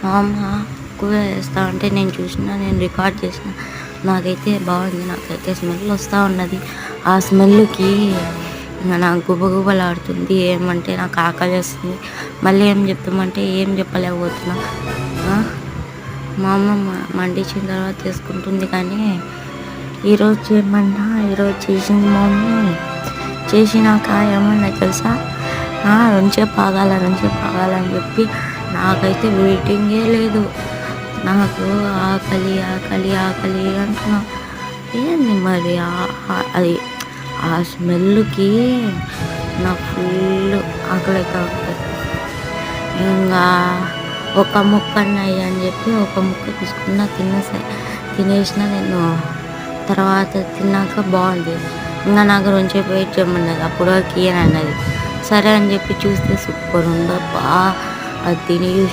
మా అమ్మ కూర చేస్తా ఉంటే నేను చూసిన, నేను రికార్డ్ చేసిన. నాకైతే బాగుంది. నాకైతే స్మెల్ వస్తూ ఉన్నది. ఆ స్మెల్‌కి ఇంక నాకు గుబగుబలాడుతుంది. ఏమంటే నాకు ఆకలేస్తుంది. మళ్ళీ ఏం చెప్పమంటే ఏం చెప్పలేకపోతున్నా. ఆ! మా అమ్మ మండించిన తర్వాత చేసుకుంటుంది కానీ, ఈరోజు చేయమన్నా ఈరోజు చేసింది మా మమ్మీ. చేసినాక ఏమన్నా తెలుసా? రొంచేపు ఆగాలని చెప్పి నాకైతే వెయిటింగే లేదు. నాకు ఆకలి ఆకలి ఆకలి అంటున్నా. ఏంది మరి అది ఆ స్మెల్‌కి నాకు ఫుల్ ఆకలైతా ఉంటది. ఇంగా ఒక ముక్కన్న అని చెప్పి ఒక ముక్క తీసుకున్నా, తినేసిన నేను. తర్వాత తిన్నాక బాగుంది. ఇంక నాకు రొంచేపు వెయిట్ చేయమన్నది. అప్పటి వరకు ఇయ్యనన్నది. సరే అని చెప్పి చూస్తే సూపర్ ఉందబ్బా! అది తిని చూసిన